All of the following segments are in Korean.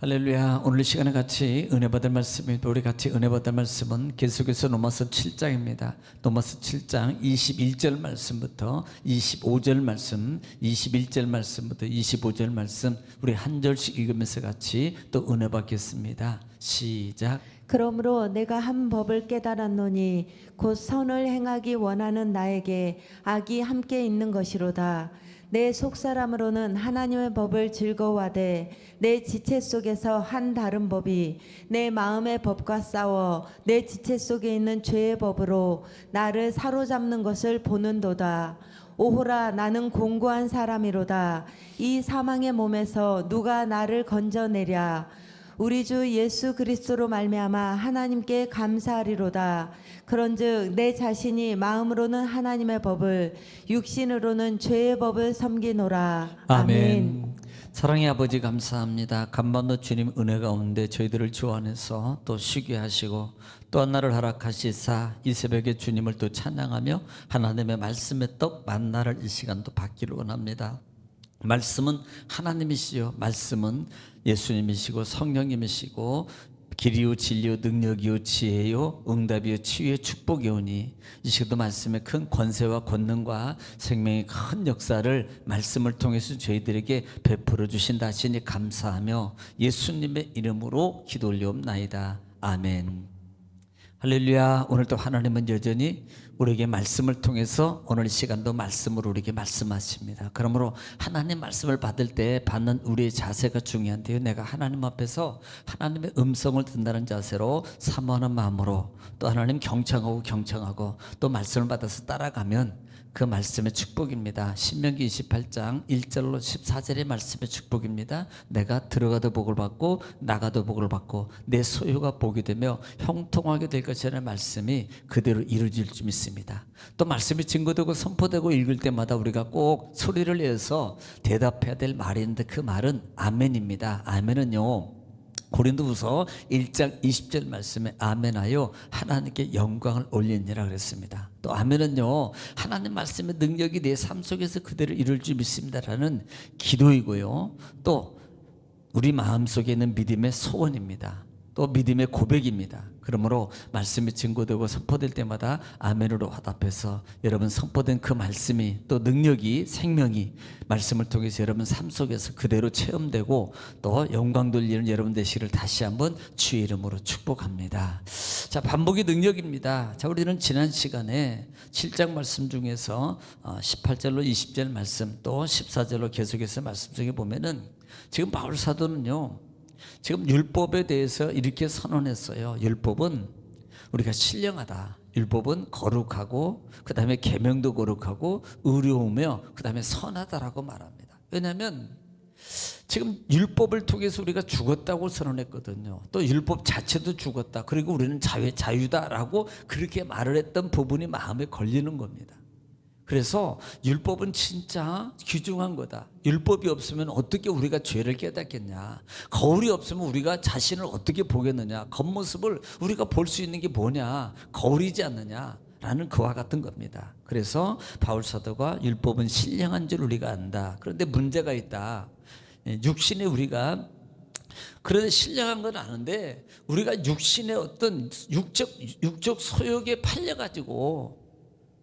할렐루야. 오늘 이 시간에 같이 은혜 받을 말씀이 우리 같이 은혜 받을 말씀은 계속해서 로마서 7장입니다. 로마서 7장 21절 말씀부터 25절 말씀, 21절 말씀부터 25절 말씀 우리 한 절씩 읽으면서 같이 또 은혜 받겠습니다. 시작. 그러므로 내가 한 법을 깨달았노니 곧 선을 행하기 원하는 나에게 악이 함께 있는 것이로다. 내 속사람으로는 하나님의 법을 즐거워하되 내 지체 속에서 한 다른 법이 내 마음의 법과 싸워 내 지체 속에 있는 죄의 법으로 나를 사로잡는 것을 보는도다. 오호라, 나는 공고한 사람이로다. 이 사망의 몸에서 누가 나를 건져내랴. 우리 주 예수 그리스도로 말미암아 하나님께 감사하리로다. 그런즉 내 자신이 마음으로는 하나님의 법을, 육신으로는 죄의 법을 섬기노라. 아멘. 사랑의 아버지 감사합니다. 간만도 주님 은혜 가운데 저희들을 주 안에서 또 쉬게 하시고 또 하나를 허락하시사 이 새벽에 주님을 또 찬양하며 하나님의 말씀의 떡 만나를 이 시간도 받기를 원합니다. 말씀은 하나님이시요, 말씀은 예수님이시고 성령님이시고 길이요 진리요 능력이요 지혜요 응답이요 치유의 축복이오니 이 시간도 말씀의 큰 권세와 권능과 생명의 큰 역사를 말씀을 통해서 저희들에게 베풀어 주신다 하시니 감사하며 예수님의 이름으로 기도 올리옵나이다. 아멘. 할렐루야. 오늘도 하나님은 여전히 우리에게 말씀을 통해서 오늘 이 시간도 말씀으로 우리에게 말씀하십니다. 그러므로 하나님 말씀을 받을 때 받는 우리의 자세가 중요한데요, 내가 하나님 앞에서 하나님의 음성을 듣는다는 자세로 사모하는 마음으로 또 하나님 경청하고 또 말씀을 받아서 따라가면 그 말씀의 축복입니다. 신명기 28장 1절로 14절의 말씀의 축복입니다. 내가 들어가도 복을 받고 나가도 복을 받고 내 소유가 복이 되며 형통하게 될 것이라는 말씀이 그대로 이루어질 줄 믿습니다. 또 말씀이 증거되고 선포되고 읽을 때마다 우리가 꼭 소리를 내서 대답해야 될 말이 있는데 그 말은 아멘입니다. 아멘은요, 고린도후서 1장 20절 말씀에 아멘하여 하나님께 영광을 올리니라 그랬습니다. 또 아멘은요, 하나님 말씀의 능력이 내 삶 속에서 그대로 이룰 줄 믿습니다라는 기도이고요, 또 우리 마음속에 있는 믿음의 소원입니다. 또 믿음의 고백입니다. 그러므로 말씀이 증거되고 선포될 때마다 아멘으로 화답해서 여러분 선포된 그 말씀이 또 능력이 생명이 말씀을 통해서 여러분 삶 속에서 그대로 체험되고 또 영광 돌리는 여러분 되시기를 다시 한번 주의 이름으로 축복합니다. 자, 반복의 능력입니다. 자, 우리는 지난 시간에 7장 말씀 중에서 18절로 20절 말씀 또 14절로 계속해서 말씀 중에 보면은 지금 바울 사도는요, 지금 율법에 대해서 이렇게 선언했어요. 율법은 우리가 신령하다. 율법은 거룩하고 그 다음에 계명도 거룩하고 의로우며 그 다음에 선하다라고 말합니다. 왜냐하면 지금 율법을 통해서 우리가 죽었다고 선언했거든요. 또 율법 자체도 죽었다. 그리고 우리는 자유다라고 그렇게 말을 했던 부분이 마음에 걸리는 겁니다. 그래서 율법은 진짜 귀중한 거다. 율법이 없으면 어떻게 우리가 죄를 깨닫겠냐. 거울이 없으면 우리가 자신을 어떻게 보겠느냐. 겉모습을 우리가 볼 수 있는 게 뭐냐. 거울이지 않느냐 라는 그와 같은 겁니다. 그래서 바울 사도가 율법은 신령한 줄 우리가 안다. 그런데 문제가 있다. 육신에 우리가 그런데 신령한 건 아는데 우리가 육신의 어떤 육적 소욕에 팔려가지고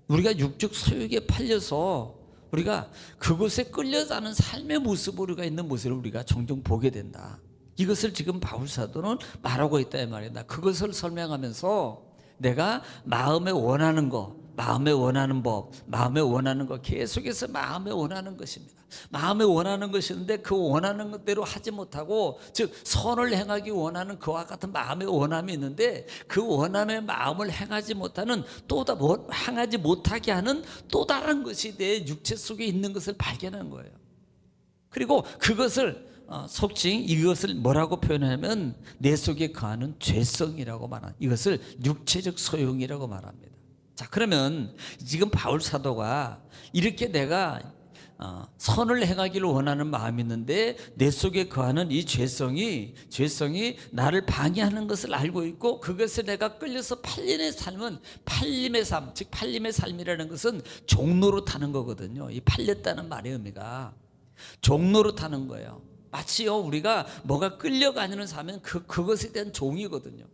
우리가 육적 소욕에 팔려서 우리가 그곳에 끌려가는 삶의 모습, 우리가 있는 모습을 우리가 종종 보게 된다. 이것을 지금 바울 사도는 말하고 있다 이 말이다. 그것을 설명하면서 내가 마음에 원하는 거, 마음에 원하는 법, 마음에 원하는 거, 계속해서 마음에 원하는 것입니다. 마음에 원하는 것인데 그 원하는 것대로 하지 못하고, 즉 선을 행하기 원하는 그와 같은 마음의 원함이 있는데 그 원함의 마음을 행하지 못하는 행하지 못하게 하는 또 다른 것이 내 육체 속에 있는 것을 발견한 거예요. 그리고 그것을 속칭 이것을 뭐라고 표현하면 내 속에 거하는 죄성이라고 말합니다. 이것을 육체적 소용이라고 말합니다. 자, 그러면 지금 바울 사도가 이렇게 내가 선을 행하기를 원하는 마음이 있는데 내 속에 거하는 이 죄성이 나를 방해하는 것을 알고 있고 그것에 내가 끌려서 팔림의 삶은 팔림의 삶, 즉 팔림의 삶이라는 것은 종로로 타는 거거든요. 이 팔렸다는 말의 의미가 종로로 타는 거예요. 마치요 우리가 뭐가 끌려가는 삶은 그것에 대한 종이거든요.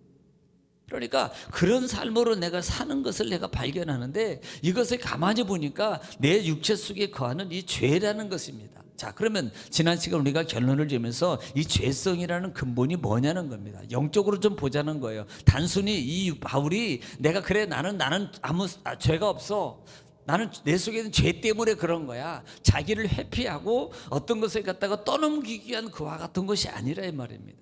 그러니까 그런 삶으로 내가 사는 것을 내가 발견하는데 이것을 가만히 보니까 내 육체 속에 거하는 이 죄라는 것입니다. 자, 그러면 지난 시간 우리가 결론을 지으면서 이 죄성이라는 근본이 뭐냐는 겁니다. 영적으로 좀 보자는 거예요. 단순히 이 바울이 내가 그래 나는 아무 죄가 없어. 나는 내 속에 있는 죄 때문에 그런 거야. 자기를 회피하고 어떤 것을 갖다가 떠넘기기 위한 그와 같은 것이 아니라 이 말입니다.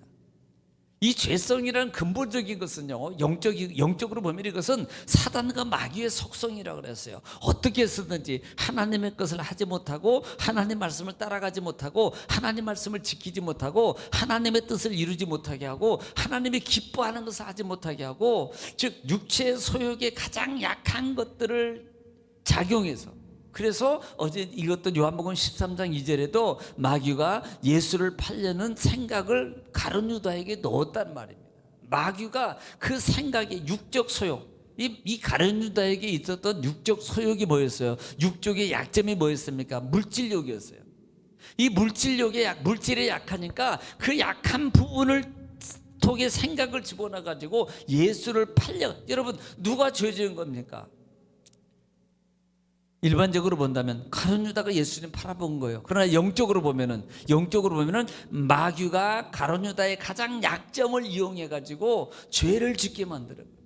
이 죄성이라는 근본적인 것은요, 영적으로 보면 이것은 사단과 마귀의 속성이라고 그랬어요. 어떻게 쓰든지 하나님의 것을 하지 못하고 하나님 말씀을 따라가지 못하고 하나님 말씀을 지키지 못하고 하나님의 뜻을 이루지 못하게 하고 하나님이 기뻐하는 것을 하지 못하게 하고, 즉 육체의 소욕의 가장 약한 것들을 작용해서, 그래서 어제 읽었던 요한복음 13장 2절에도 마귀가 예수를 팔려는 생각을 가룟 유다에게 넣었단 말입니다. 마귀가 그 생각에 육적 소욕, 이 가룟 유다에게 있었던 육적 소욕이 뭐였어요? 육적의 약점이 뭐였습니까? 물질욕이었어요. 이 물질에 약하니까 그 약한 부분을 통해 생각을 집어넣어 가지고 예수를 팔려. 여러분, 누가 죄 지은 겁니까? 일반적으로 본다면 가룟 유다가 예수님 팔아본 거예요. 그러나 영적으로 보면은 마귀가 가룟 유다의 가장 약점을 이용해 가지고 죄를 짓게 만드는 겁니다.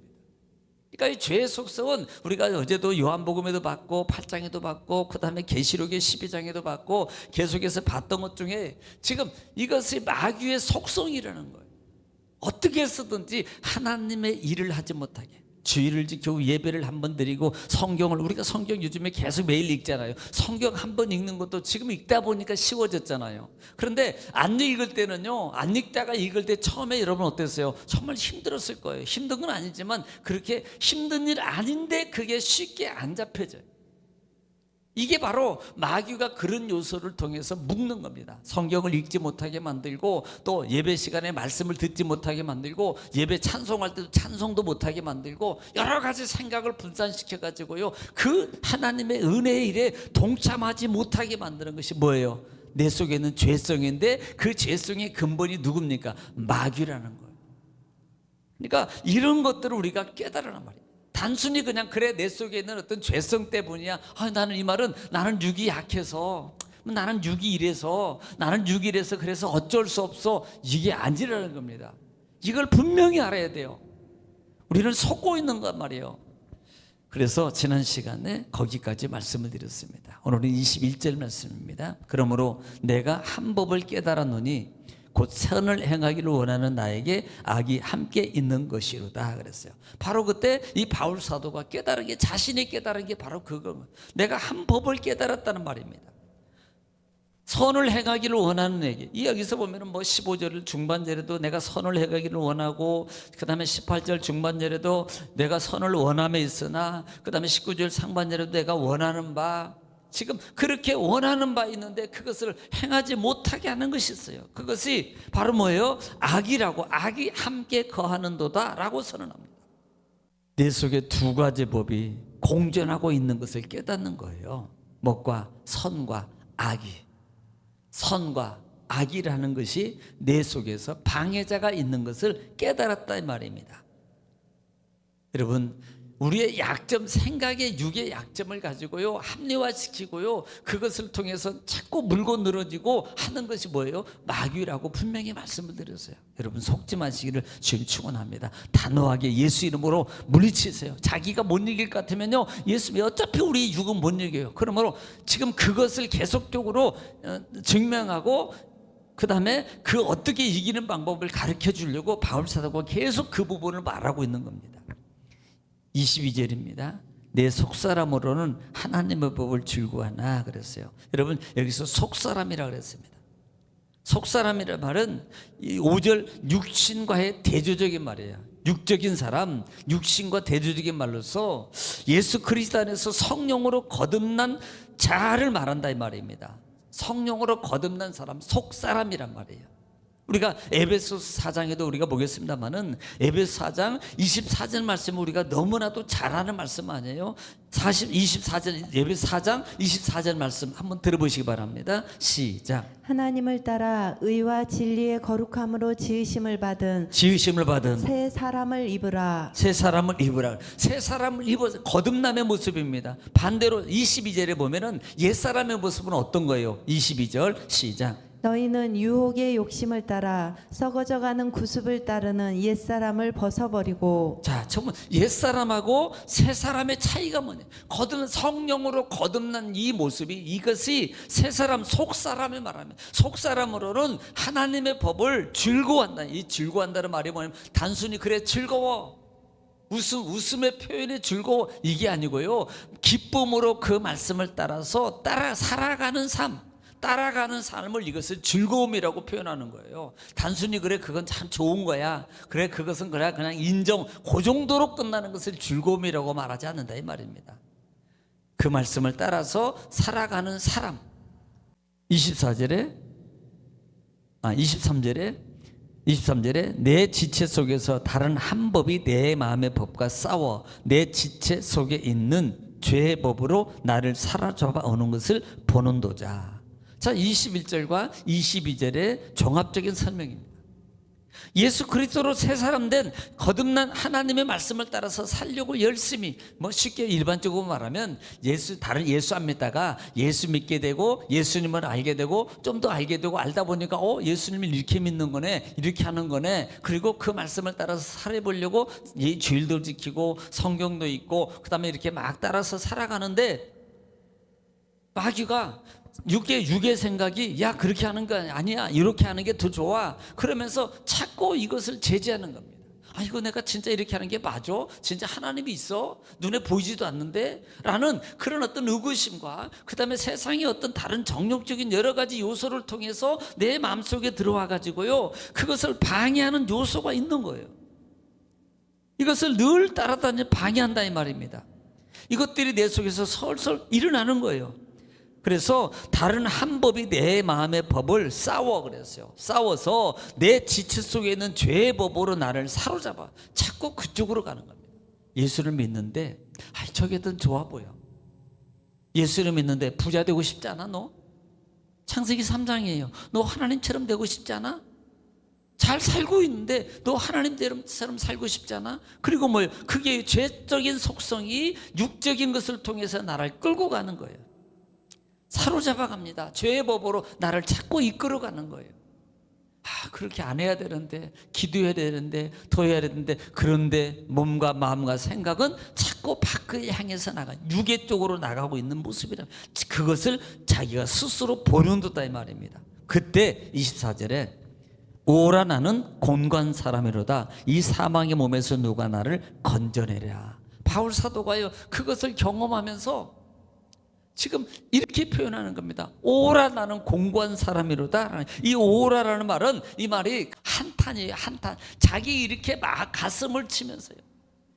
그러니까 이 죄의 속성은 우리가 어제도 요한복음에도 봤고 8장에도 봤고 그다음에 계시록의 12장에도 봤고 계속해서 봤던 것 중에 지금 이것이 마귀의 속성이라는 거예요. 어떻게 해서든지 하나님의 일을 하지 못하게, 주의를 지키고 예배를 한번 드리고 우리가 성경 요즘에 계속 매일 읽잖아요. 성경 한번 읽는 것도 지금 읽다 보니까 쉬워졌잖아요. 그런데 안 읽을 때는요, 안 읽다가 읽을 때 처음에 여러분 어땠어요? 정말 힘들었을 거예요. 힘든 건 아니지만 그렇게 힘든 일 아닌데 그게 쉽게 안 잡혀져요. 이게 바로 마귀가 그런 요소를 통해서 묶는 겁니다. 성경을 읽지 못하게 만들고, 또 예배 시간에 말씀을 듣지 못하게 만들고, 예배 찬송할 때도 찬송도 못하게 만들고, 여러 가지 생각을 분산시켜 가지고요, 그 하나님의 은혜의 일에 동참하지 못하게 만드는 것이 뭐예요? 내 속에 있는 죄성인데 그 죄성의 근본이 누굽니까? 마귀라는 거예요. 그러니까 이런 것들을 우리가 깨달으란 말이에요. 단순히 그냥 그래 내 속에 있는 어떤 죄성 때문이야. 나는 이 말은 나는 육이 약해서, 나는 육이 이래서, 그래서 어쩔 수 없어, 이게 아니라는 겁니다. 이걸 분명히 알아야 돼요. 우리는 속고 있는 것 말이에요. 그래서 지난 시간에 거기까지 말씀을 드렸습니다. 오늘은 21절 말씀입니다. 그러므로 내가 한 법을 깨달았노니 곧 선을 행하기를 원하는 나에게 악이 함께 있는 것이로다 그랬어요. 바로 그때 이 바울 사도가 자신이 깨달은 게 바로 그거. 내가 한 법을 깨달았다는 말입니다. 선을 행하기를 원하는 내게. 이 여기서 보면은 15절 중반절에도 내가 선을 행하기를 원하고, 그 다음에 18절 중반절에도 내가 선을 원함에 있으나, 그 다음에 19절 상반절에도 내가 원하는 바, 지금 그렇게 원하는 바 있는데 그것을 행하지 못하게 하는 것이 있어요. 그것이 바로 뭐예요? 악이라고, 악이 함께 거하는도다 라고 선언합니다. 내 속에 두 가지 법이 공존하고 있는 것을 깨닫는 거예요. 뭐과? 선과 악이. 선과 악이라는 것이 내 속에서 방해자가 있는 것을 깨달았다 이 말입니다. 여러분, 우리의 약점, 생각의 육의 약점을 가지고요, 합리화시키고요, 그것을 통해서 자꾸 물고 늘어지고 하는 것이 뭐예요? 마귀라고 분명히 말씀을 드렸어요. 여러분, 속지 마시기를 주님 축원합니다. 단호하게 예수 이름으로 물리치세요. 자기가 못 이길 것 같으면요, 예수님이 어차피 우리 육은 못 이겨요. 그러므로 지금 그것을 계속적으로 증명하고, 그 다음에 그 어떻게 이기는 방법을 가르쳐 주려고 바울 사도가 계속 그 부분을 말하고 있는 겁니다. 22절입니다. 내 속사람으로는 하나님의 법을 즐거워하나 그랬어요. 여러분, 여기서 속사람이라 그랬습니다. 속사람이라는 말은 이 5절 육신과의 대조적인 말이에요. 육적인 사람, 육신과 대조적인 말로서 예수 그리스도 안에서 성령으로 거듭난 자를 말한다 이 말입니다. 성령으로 거듭난 사람, 속사람이란 말이에요. 우리가 에베소 4장에도 우리가 보겠습니다만은 에베소 4장 24절 말씀을 우리가 너무나도 잘 아는 말씀 아니에요? 24절 에베소 4장 24절 말씀 한번 들어보시기 바랍니다. 시작. 하나님을 따라 의와 진리의 거룩함으로 지으심을 받은 새 사람을 입으라. 새 사람을 입으라. 새 사람을 입어서 거듭남의 모습입니다. 반대로 22절에 보면은 옛 사람의 모습은 어떤 거예요? 22절 시작. 너희는 유혹의 욕심을 따라 썩어져가는 구습을 따르는 옛사람을 벗어버리고. 자, 정말 옛사람하고 새사람의 차이가 뭐냐? 성령으로 거듭난 이 모습이, 이것이 새사람, 속사람을 말하면, 속사람으로는 하나님의 법을 즐거워한다. 이 즐거워한다는 말이 뭐냐면 단순히 그래 즐거워, 웃음의 표현이 즐거워, 이게 아니고요, 기쁨으로 그 말씀을 따라서 살아가는 삶, 따라가는 삶을, 이것을 즐거움이라고 표현하는 거예요. 단순히 그래 그건 참 좋은 거야, 그래 그것은 그래 그냥 인정, 그 정도로 끝나는 것을 즐거움이라고 말하지 않는다 이 말입니다. 그 말씀을 따라서 살아가는 사람. 23절에 내 지체 속에서 다른 한 법이 내 마음의 법과 싸워 내 지체 속에 있는 죄의 법으로 나를 사로잡아 오는 것을 보는도다. 자, 21절과 22절의 종합적인 설명입니다. 예수 그리스도로 새 사람 된 거듭난 하나님의 말씀을 따라서 살려고 열심히, 쉽게 일반적으로 말하면 다른 예수 안 믿다가 예수 믿게 되고 예수님을 알게 되고 좀 더 알게 되고 알다 보니까 예수님을 이렇게 믿는 거네, 이렇게 하는 거네, 그리고 그 말씀을 따라서 살아보려고 주일도 지키고 성경도 읽고 그 다음에 이렇게 막 따라서 살아가는데, 마귀가 육의 생각이 야 그렇게 하는 거 아니야, 이렇게 하는 게 더 좋아, 그러면서 자꾸 이것을 제지하는 겁니다. 이거 내가 진짜 이렇게 하는 게 맞아? 진짜 하나님이 있어? 눈에 보이지도 않는데? 라는 그런 어떤 의구심과 그 다음에 세상의 어떤 다른 정욕적인 여러 가지 요소를 통해서 내 마음속에 들어와 가지고요, 그것을 방해하는 요소가 있는 거예요. 이것을 늘 따라다니 방해한다 이 말입니다. 이것들이 내 속에서 설설 일어나는 거예요. 그래서 다른 한 법이 내 마음의 법을 그랬어요. 싸워서 내 지체 속에 있는 죄의 법으로 나를 사로잡아 자꾸 그쪽으로 가는 겁니다. 예수를 믿는데 저게 더 좋아 보여. 예수를 믿는데 부자 되고 싶지 않아 너? 창세기 3장이에요. 너 하나님처럼 되고 싶지 않아? 잘 살고 있는데 너 하나님처럼 살고 싶지 않아? 그리고 그게 죄적인 속성이 육적인 것을 통해서 나를 끌고 가는 거예요. 사로잡아 갑니다. 죄의 법으로 나를 자꾸 이끌어가는 거예요. 그렇게 안 해야 되는데, 기도해야 되는데, 더 해야 되는데, 그런데 몸과 마음과 생각은 자꾸 밖을 향해서 육의 쪽으로 나가고 있는 모습이라, 그것을 자기가 스스로 보는도다 이 말입니다. 그때 24절에 오라 나는 곤고한 사람이로다, 이 사망의 몸에서 누가 나를 건져내랴. 바울 사도가요 그것을 경험하면서 지금 이렇게 표현하는 겁니다. 오라 나는 공고한 사람이로다. 이 오라라는 말은, 이 말이 한탄이에요. 한탄. 자기 이렇게 막 가슴을 치면서요,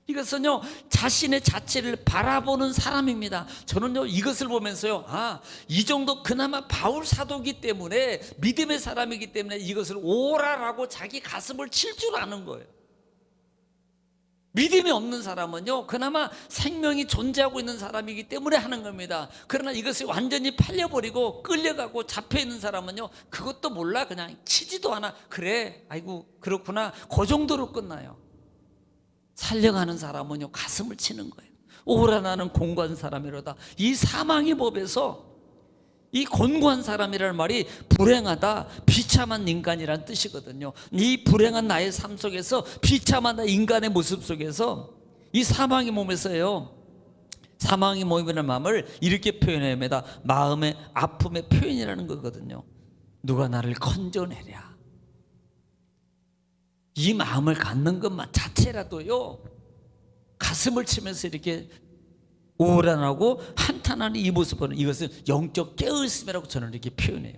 이것은요 자신의 자체를 바라보는 사람입니다. 저는요 이것을 보면서요, 이 정도 그나마 바울 사도이기 때문에, 믿음의 사람이기 때문에 이것을 오라라고 자기 가슴을 칠 줄 아는 거예요. 믿음이 없는 사람은요 그나마 생명이 존재하고 있는 사람이기 때문에 하는 겁니다. 그러나 이것을 완전히 팔려버리고 끌려가고 잡혀있는 사람은요 그것도 몰라, 그냥 치지도 않아. 그래, 아이고 그렇구나, 그 정도로 끝나요. 살려가는 사람은요 가슴을 치는 거예요. 오라 나는 공고한 사람이로다. 이 사망의 법에서 이 곤고한 사람이라는 말이 불행하다, 비참한 인간이라는 뜻이거든요. 이 불행한 나의 삶 속에서, 비참한 인간의 모습 속에서, 이 사망의 몸에서요, 사망의 몸이라는 마음을 이렇게 표현합니다. 마음의 아픔의 표현이라는 거거든요. 누가 나를 건져내랴. 이 마음을 갖는 것만 자체라도요 가슴을 치면서 이렇게 오란하고 한탄하는 이 모습은, 이것은 영적 깨어있음이라고 저는 이렇게 표현해요.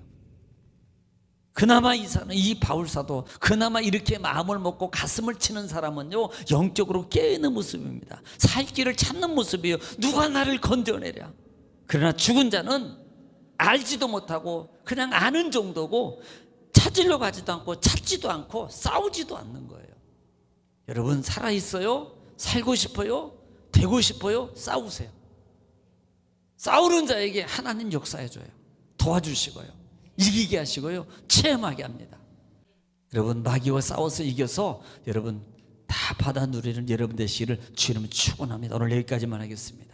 그나마 이 바울 사도, 그나마 이렇게 마음을 먹고 가슴을 치는 사람은요 영적으로 깨어있는 모습입니다. 살 길을 찾는 모습이에요. 누가 나를 건져내랴. 그러나 죽은 자는 알지도 못하고 그냥 아는 정도고 찾으려고 하지도 않고 찾지도 않고 싸우지도 않는 거예요. 여러분 살아있어요? 살고 싶어요? 되고 싶어요? 싸우세요. 싸우는 자에게 하나님 역사해줘요. 도와주시고요. 이기게 하시고요. 체험하게 합니다. 여러분 마귀와 싸워서 이겨서 여러분 다 받아 누리는 여러분 되시기를 주님 축원합니다. 오늘 여기까지만 하겠습니다.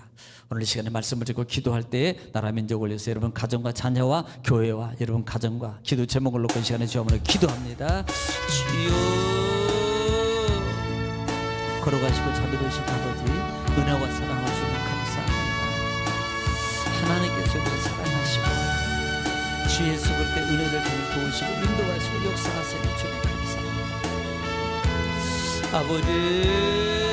오늘 이 시간에 말씀을 듣고 기도할 때에 나라 민족을 위해서 여러분 가정과 자녀와 교회와 여러분 가정과 기도 제목을 놓고 이 시간에 주님으로 기도합니다. 주여 걸어가시고 자비로우신 아버지 은혜와 사랑을 주님 감사합니다. 하나님께서 우리를 사랑하시고 주 예수 그리스도의 은혜를 통해 도우시고 인도하시고 역사하시는 주님 감사합니다. 아버지